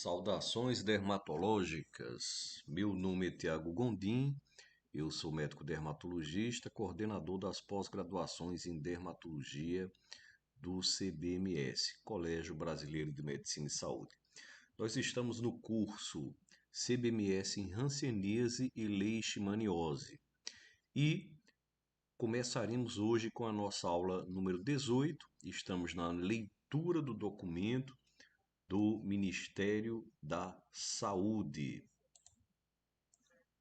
Saudações dermatológicas. Meu nome é Tiago Gondim, eu sou médico dermatologista, coordenador das pós-graduações em dermatologia do CBMS, Colégio Brasileiro de Medicina e Saúde. Nós estamos no curso CBMS em hanseníase e leishmaniose e começaremos hoje com a nossa aula número 18. Estamos na leitura do documento do Ministério da Saúde.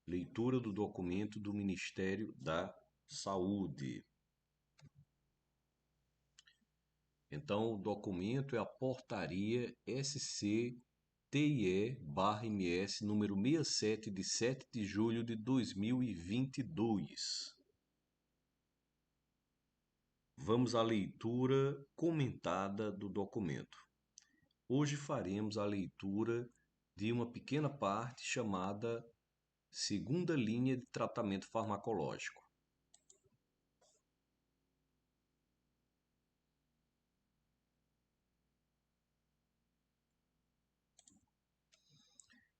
Leitura do documento do Ministério da Saúde. Então, o documento é a portaria SC-TIE/MS número 67 de 7 de julho de 2022. Vamos à leitura comentada do documento. Hoje faremos a leitura de uma pequena parte chamada segunda linha de tratamento farmacológico.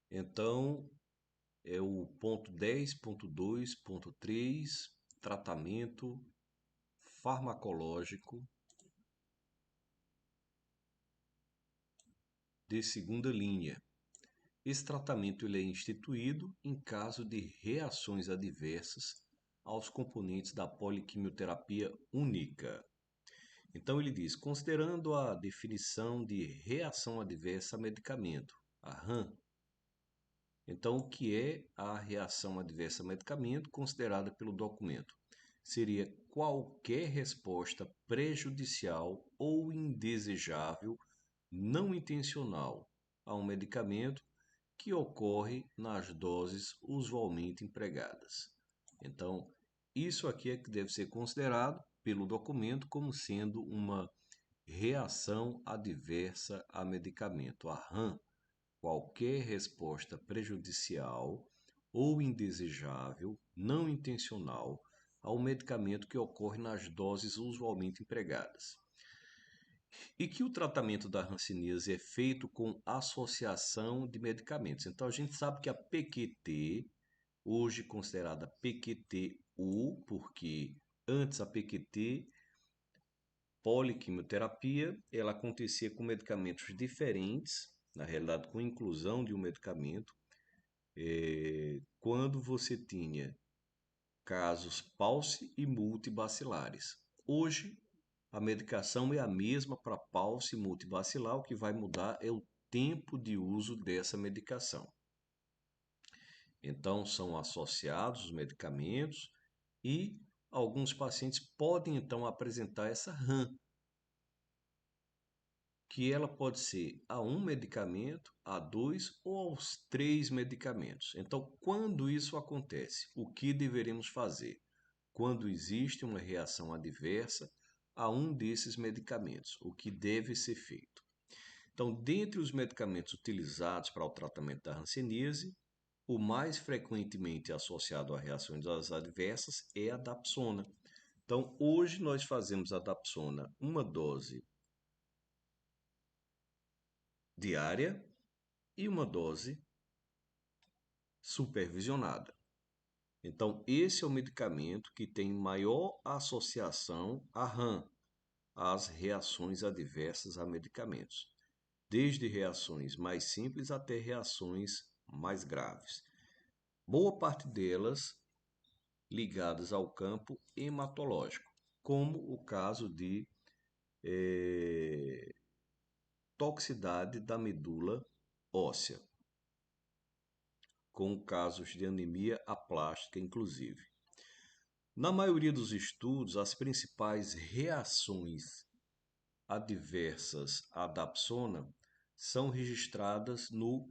Então, é o ponto 10.2.3, tratamento farmacológico de segunda linha. Esse tratamento ele é instituído em caso de reações adversas aos componentes da poliquimioterapia única. Então ele diz, considerando a definição de reação adversa a medicamento, a RAM. Então, o que é a reação adversa a medicamento considerada pelo documento? Seria qualquer resposta prejudicial ou indesejável, não intencional, a um medicamento que ocorre nas doses usualmente empregadas. Então, isso aqui é que deve ser considerado pelo documento como sendo uma reação adversa a medicamento, a RAM. Qualquer resposta prejudicial ou indesejável, não intencional, ao medicamento que ocorre nas doses usualmente empregadas. E que o tratamento da hanseníase é feito com associação de medicamentos. Então, a gente sabe que a PQT, hoje considerada PQT-U, porque antes a PQT, poliquimioterapia, ela acontecia com medicamentos diferentes, na realidade com inclusão de um medicamento, quando você tinha casos pulse e multibacilares. Hoje, a medicação é a mesma para pulse e multibacilar, o que vai mudar é o tempo de uso dessa medicação. Então, são associados os medicamentos e alguns pacientes podem, então, apresentar essa RAM, que ela pode ser a um medicamento, a dois ou aos três medicamentos. Então, quando isso acontece, o que deveremos fazer? Quando existe uma reação adversa a um desses medicamentos, o que deve ser feito? Então, dentre os medicamentos utilizados para o tratamento da hanseníase, o mais frequentemente associado a reações adversas é a dapsona. Então, hoje nós fazemos a dapsona uma dose diária e uma dose supervisionada. Então, esse é o medicamento que tem maior associação à RAM, às reações adversas a medicamentos, desde reações mais simples até reações mais graves. Boa parte delas ligadas ao campo hematológico, como o caso de toxicidade da medula óssea, com casos de anemia aplástica, inclusive. Na maioria dos estudos, as principais reações adversas à dapsona são registradas no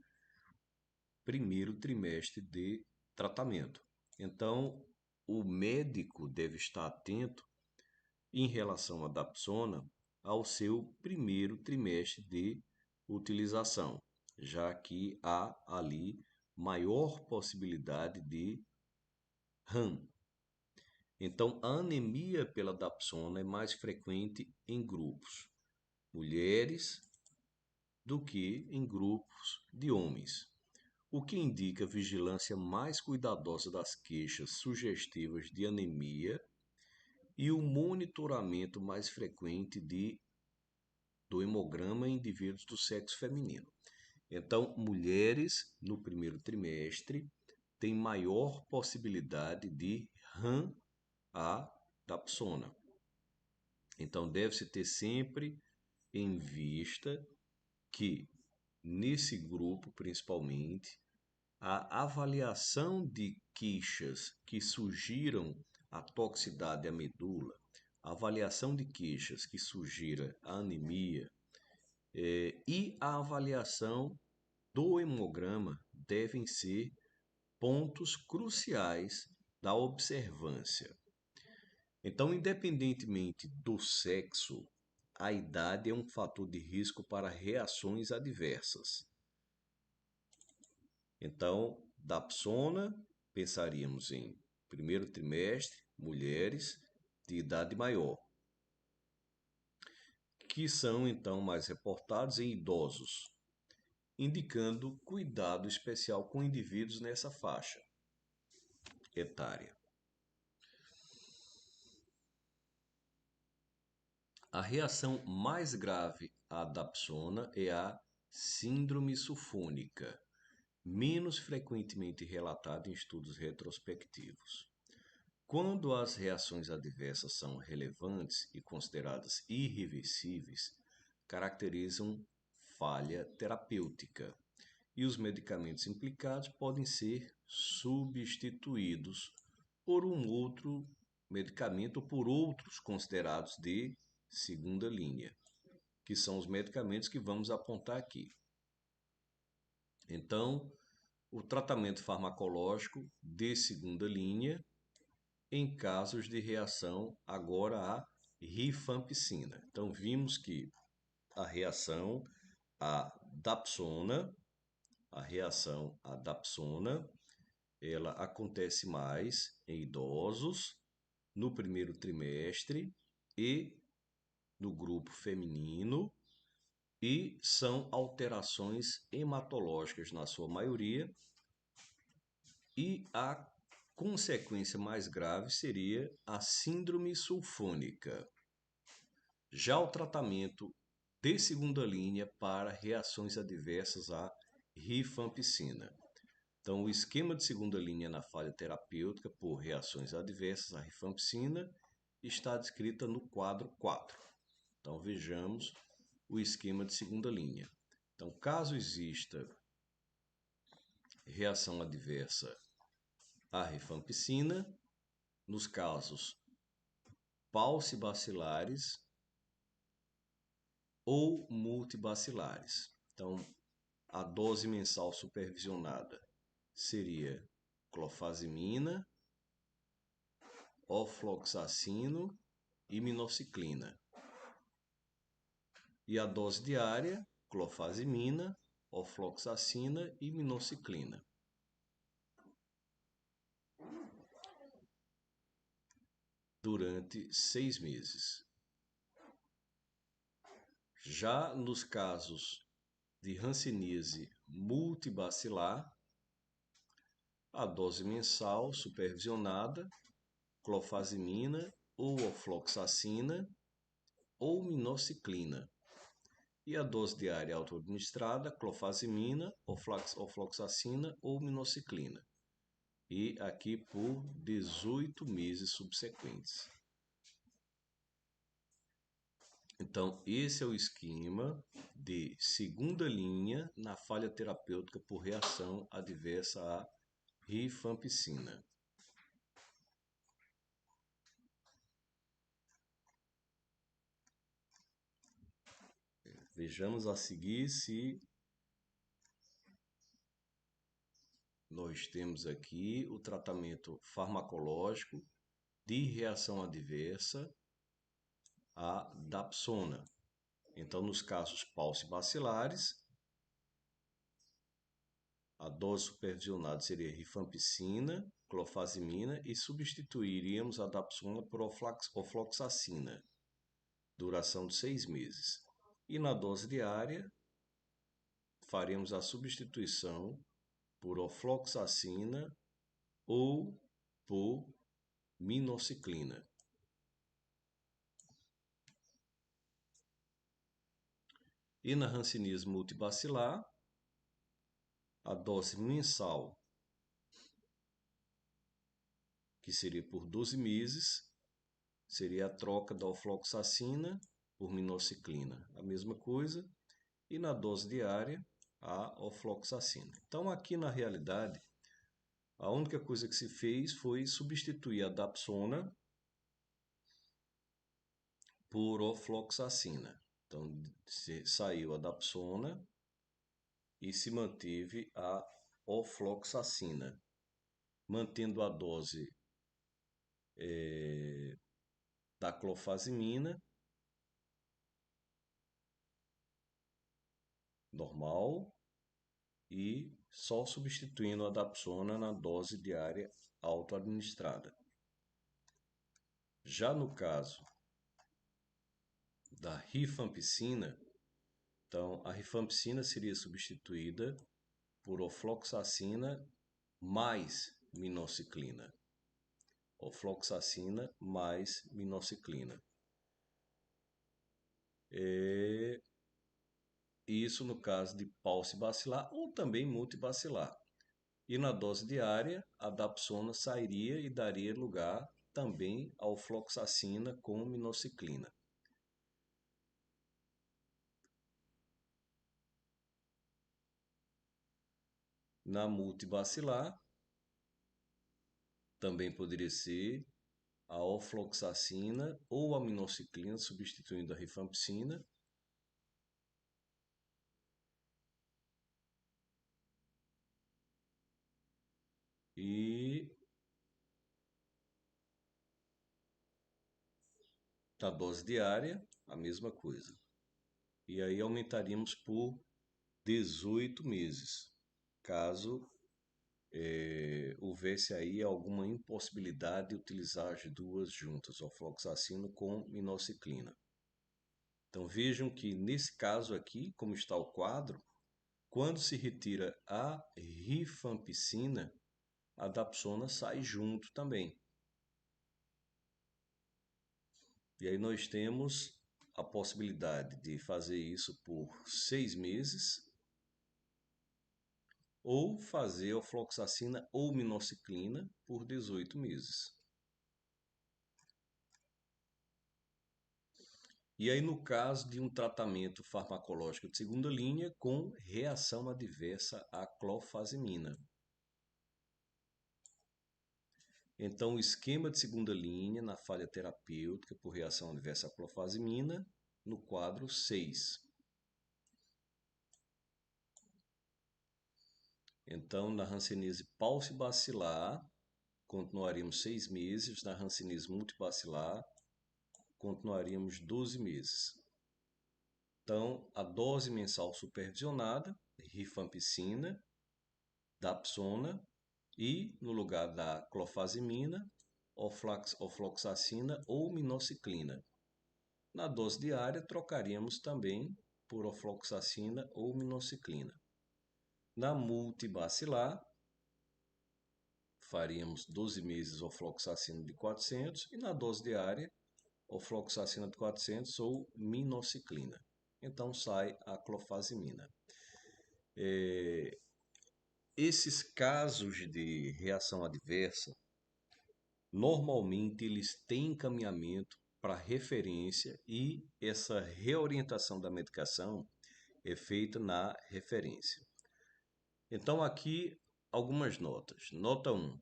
primeiro trimestre de tratamento. Então, o médico deve estar atento em relação à dapsona ao seu primeiro trimestre de utilização, já que há ali maior possibilidade de RAM. Então, a anemia pela dapsona é mais frequente em grupos: mulheres do que em grupos de homens, o que indica vigilância mais cuidadosa das queixas sugestivas de anemia e o monitoramento mais frequente do hemograma em indivíduos do sexo feminino. Então, mulheres no primeiro trimestre têm maior possibilidade de RAM-A-dapsona. Então, deve-se ter sempre em vista que, nesse grupo principalmente, a avaliação de queixas que sugiram a toxicidade à medula, a avaliação de queixas que sugira a anemia e a avaliação do hemograma devem ser pontos cruciais da observância. Então, independentemente do sexo, a idade é um fator de risco para reações adversas. Então, dapsona, pensaríamos em primeiro trimestre, mulheres de idade maior, que são então mais reportados em idosos, indicando cuidado especial com indivíduos nessa faixa etária. A reação mais grave à dapsona é a síndrome sulfônica, menos frequentemente relatada em estudos retrospectivos. Quando as reações adversas são relevantes e consideradas irreversíveis, caracterizam falha terapêutica e os medicamentos implicados podem ser substituídos por um outro medicamento ou por outros considerados de segunda linha, que são os medicamentos que vamos apontar aqui. Então, o tratamento farmacológico de segunda linha em casos de reação agora à rifampicina. Então, vimos que a reação à dapsona, ela acontece mais em idosos no primeiro trimestre e no grupo feminino e são alterações hematológicas na sua maioria e a consequência mais grave seria a síndrome sulfônica. Já o tratamento de segunda linha para reações adversas à rifampicina. Então, o esquema de segunda linha na falha terapêutica por reações adversas à rifampicina está descrita no quadro 4. Então, vejamos o esquema de segunda linha. Então, caso exista reação adversa à rifampicina, nos casos paucibacilares ou multibacilares. Então, a dose mensal supervisionada seria clofazimina, ofloxacino e minoxiclina. E a dose diária, clofazimina, ofloxacina e minoxiclina. Durante 6 meses. Já nos casos de hanseníase multibacilar, a dose mensal supervisionada, clofazimina ou ofloxacina ou minoxiclina. E a dose diária autoadministrada, clofazimina, ofloxacina ou minoxiclina. E aqui por 18 meses subsequentes. Então, esse é o esquema de segunda linha na falha terapêutica por reação adversa à rifampicina. Vejamos a seguir se nós temos aqui o tratamento farmacológico de reação adversa à dapsona. Então, nos casos paucibacilares, a dose supervisionada seria rifampicina, clofazimina e substituiríamos a dapsona por ofloxacina, duração de 6 meses. E na dose diária, faremos a substituição por ofloxacina ou por minoxiclina. E na hanseníase multibacilar, a dose mensal, que seria por 12 meses, seria a troca da ofloxacina por minoxiclina, a mesma coisa, e na dose diária, a ofloxacina. Então, aqui na realidade, a única coisa que se fez foi substituir a dapsona por ofloxacina. Então, saiu a dapsona e se manteve a ofloxacina, mantendo a dose da clofazimina normal e só substituindo a dapsona na dose diária autoadministrada. Já no caso da rifampicina, então a rifampicina seria substituída por ofloxacina mais minoxiclina. Ofloxacina mais minoxiclina. Isso no caso de paucibacilar ou também multibacilar. E na dose diária, a dapsona sairia e daria lugar também à ofloxacina com minoxiclina. Na multibacilar, também poderia ser a ofloxacina ou a minoxiclina substituindo a rifampicina. E na dose diária, a mesma coisa. E aí aumentaríamos por 18 meses, caso houvesse aí alguma impossibilidade de utilizar as duas juntas, ofloxacina com minoxiclina. Então vejam que nesse caso aqui, como está o quadro, quando se retira a rifampicina, a dapsona sai junto também. E aí nós temos a possibilidade de fazer isso por 6 meses ou fazer ofloxacina ou minoxiclina por 18 meses. E aí no caso de um tratamento farmacológico de segunda linha com reação adversa à clofazimina. Então, o esquema de segunda linha na falha terapêutica por reação adversa à clofazimina, no quadro 6. Então, na hanseníase paucibacilar, continuaríamos 6 meses. Na hanseníase multibacilar, continuaríamos 12 meses. Então, a dose mensal supervisionada, rifampicina, dapsona, e, no lugar da clofazimina, ofloxacina ou minoxiclina. Na dose diária, trocaríamos também por ofloxacina ou minoxiclina. Na multibacilar, faríamos 12 meses ofloxacina de 400 e na dose diária, ofloxacina de 400 ou minoxiclina. Então, sai a clofazimina. Esses casos de reação adversa, normalmente eles têm encaminhamento para referência e essa reorientação da medicação é feita na referência. Então, aqui algumas notas. Nota 1.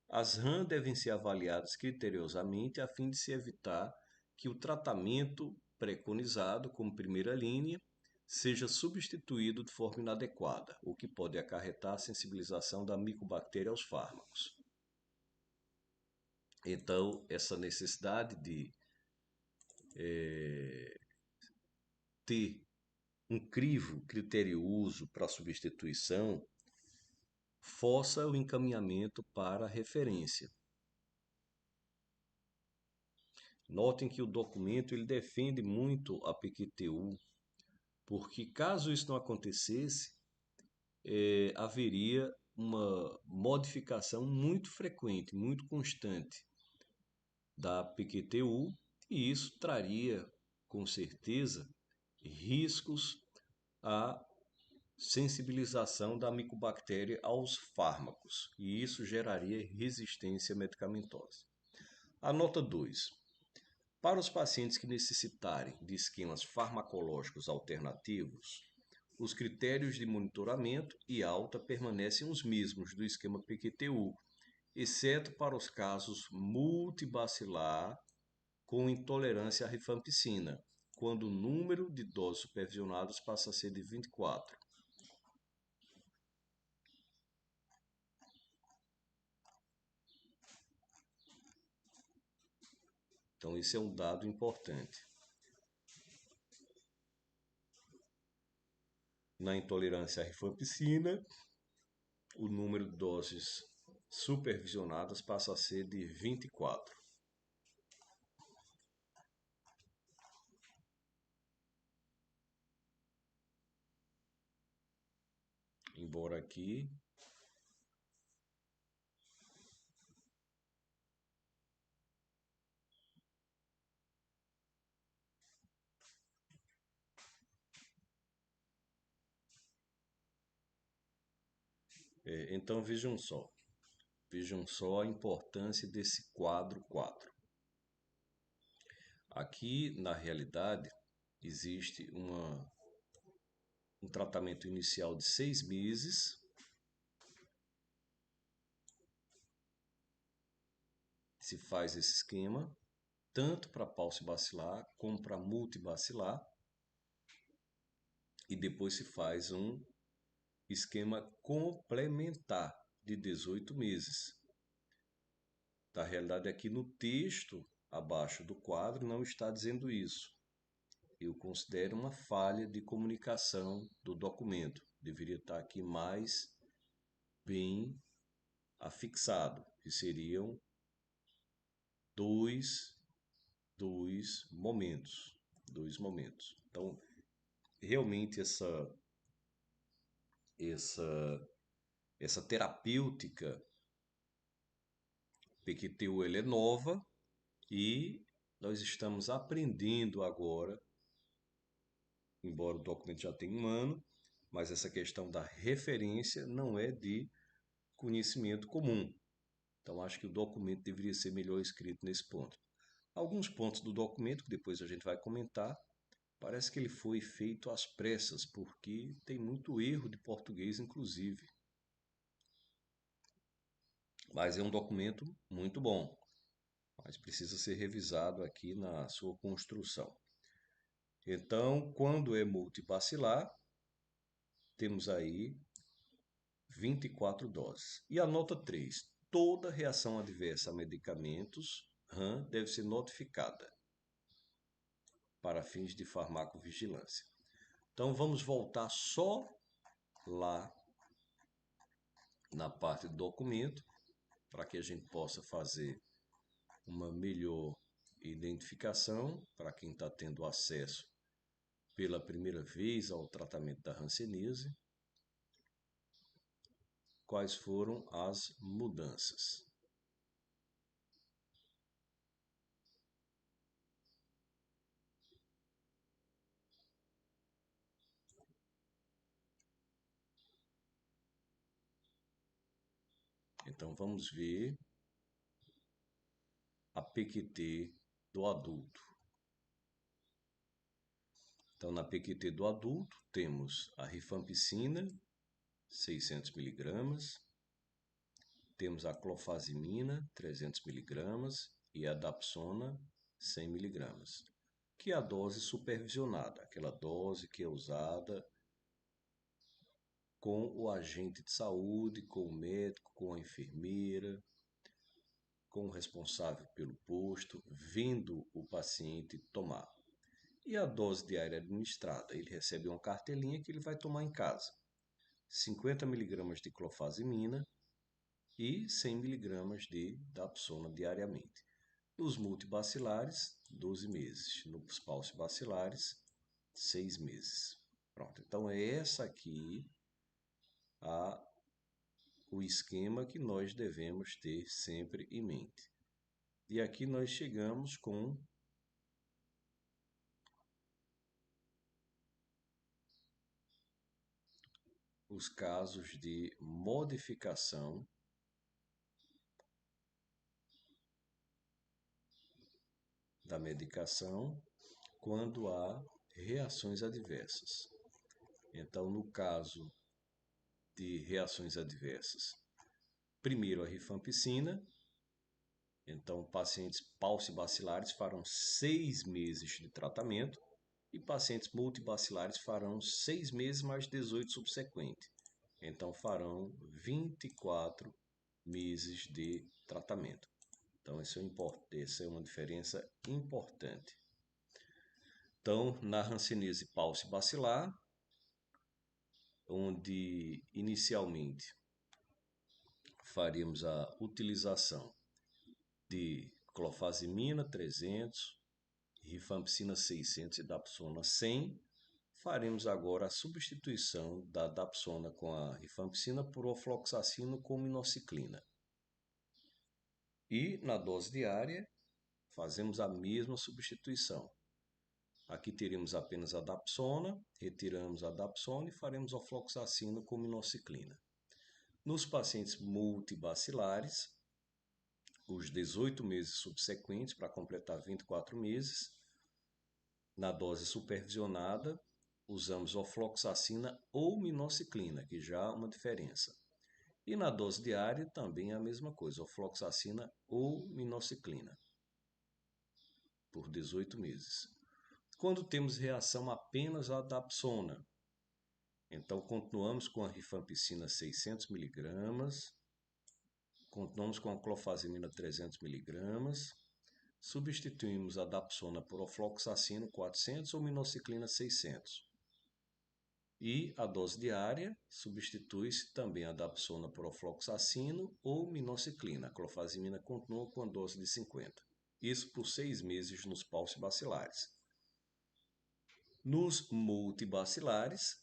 As RAM devem ser avaliadas criteriosamente a fim de se evitar que o tratamento preconizado como primeira linha seja substituído de forma inadequada, o que pode acarretar a sensibilização da micobactéria aos fármacos. Então, essa necessidade de ter um crivo criterioso para substituição força o encaminhamento para a referência. Notem que o documento ele defende muito a PQTU porque caso isso não acontecesse, haveria uma modificação muito frequente, muito constante da PQTU, e isso traria, com certeza, riscos à sensibilização da micobactéria aos fármacos, e isso geraria resistência medicamentosa. A nota 2. Para os pacientes que necessitarem de esquemas farmacológicos alternativos, os critérios de monitoramento e alta permanecem os mesmos do esquema PQTU, exceto para os casos multibacilar com intolerância à rifampicina, quando o número de doses supervisionadas passa a ser de 24. Então, esse é um dado importante. Na intolerância à rifampicina, o número de doses supervisionadas passa a ser de 24. Embora aqui então vejam só a importância desse quadro 4. Aqui, na realidade, existe um tratamento inicial de 6 meses, se faz esse esquema, tanto para paucibacilar como para multibacilar, e depois se faz um esquema complementar de 18 meses. Na realidade, aqui no texto, abaixo do quadro, não está dizendo isso. Eu considero uma falha de comunicação do documento. Deveria estar aqui mais bem afixado, que seriam dois, dois momentos. Dois momentos. Então, realmente essa terapêutica PQTU ela é nova e nós estamos aprendendo agora, embora o documento já tenha um ano, mas essa questão da referência não é de conhecimento comum. Então, acho que o documento deveria ser melhor escrito nesse ponto. Alguns pontos do documento, que depois a gente vai comentar, parece que ele foi feito às pressas, porque tem muito erro de português, inclusive. Mas é um documento muito bom, mas precisa ser revisado aqui na sua construção. Então, quando é multibacilar, temos aí 24 doses. E a nota 3. Toda reação adversa a medicamentos RAM deve ser notificada para fins de farmacovigilância. Então, vamos voltar só lá na parte do documento, para que a gente possa fazer uma melhor identificação para quem está tendo acesso pela primeira vez ao tratamento da hanseníase. Quais foram as mudanças? Então vamos ver a PQT do adulto. Então na PQT do adulto temos a rifampicina 600 mg, temos a clofazimina 300 mg e a dapsona 100 mg, que é a dose supervisionada, aquela dose que é usada com o agente de saúde, com o médico, com a enfermeira, com o responsável pelo posto, vendo o paciente tomar. E a dose diária administrada? Ele recebe uma cartelinha que ele vai tomar em casa. 50 mg de clofazimina e 100 mg de dapsona diariamente. Nos multibacilares, 12 meses. Nos paucibacilares, 6 meses. Então, é essa aqui o esquema que nós devemos ter sempre em mente. E aqui nós chegamos com os casos de modificação da medicação quando há reações adversas. Então, no caso de reações adversas, primeiro a rifampicina. Então, pacientes paucibacilares farão 6 meses de tratamento e pacientes multibacilares farão 6 meses mais 18 subsequentes. Então, farão 24 meses de tratamento. Então, essa é uma diferença importante. Então, na hanseníase paucibacilar, onde inicialmente faríamos a utilização de clofazimina 300, rifampicina 600 e dapsona 100, faremos agora a substituição da dapsona com a rifampicina por ofloxacino com minociclina. E na dose diária, fazemos a mesma substituição. Aqui teríamos apenas a dapsona, retiramos a dapsona e faremos ofloxacino com minociclina. Nos pacientes multibacilares, os 18 meses subsequentes, para completar 24 meses, na dose supervisionada, usamos ofloxacina ou minociclina, que já há uma diferença. E na dose diária também é a mesma coisa, ofloxacina ou minociclina, por 18 meses. Quando temos reação apenas à dapsona, então continuamos com a rifampicina 600 mg, continuamos com a clofazimina 300 mg, substituímos a dapsona por ofloxacino 400 ou minociclina 600. E a dose diária substitui-se também a dapsona por ofloxacino ou minociclina. A clofazimina continua com a dose de 50. Isso por 6 meses nos paucibacilares. Nos multibacilares,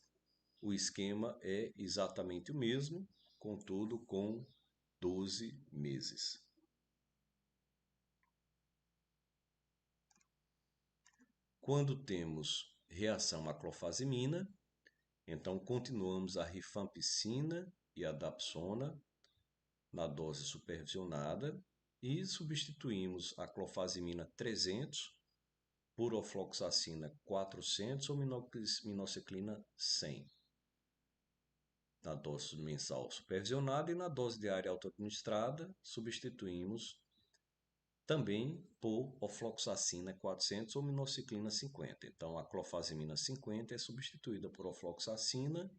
o esquema é exatamente o mesmo, contudo com 12 meses. Quando temos reação à clofazimina, então continuamos a rifampicina e a dapsona na dose supervisionada e substituímos a clofazimina 300 por ofloxacina 400 ou minociclina 100 na dose mensal supervisionada, e na dose diária autoadministrada substituímos também por ofloxacina 400 ou minociclina 50. Então, a clofazimina 50 é substituída por ofloxacina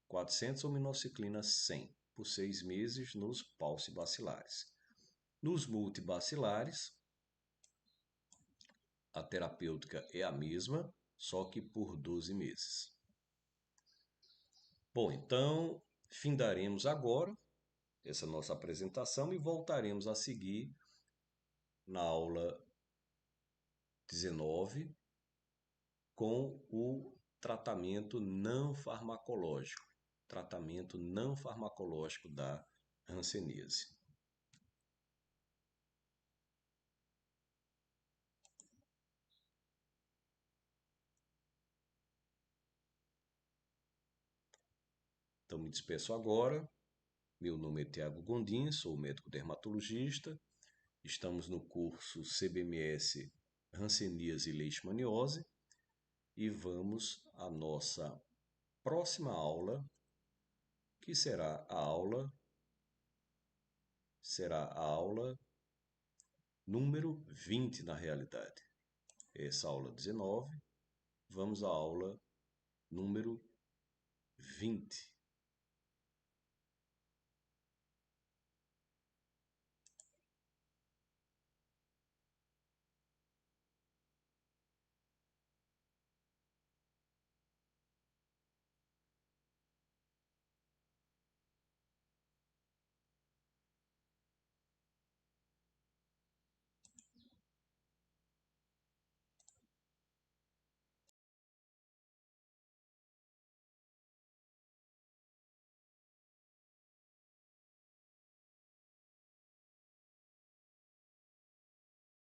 400 ou minociclina 100 por 6 meses nos paucibacilares. Nos multibacilares, a terapêutica é a mesma, só que por 12 meses. Bom, então, findaremos agora essa nossa apresentação e voltaremos a seguir na aula 19 com o tratamento não farmacológico da hanseníase. Então, me despeço agora. Meu nome é Tiago Gondim, sou médico dermatologista. Estamos no curso CBMS Hanseníase e Leishmaniose e vamos à nossa próxima aula, que será a aula número 20 na realidade. Essa aula 19, vamos à aula número 20.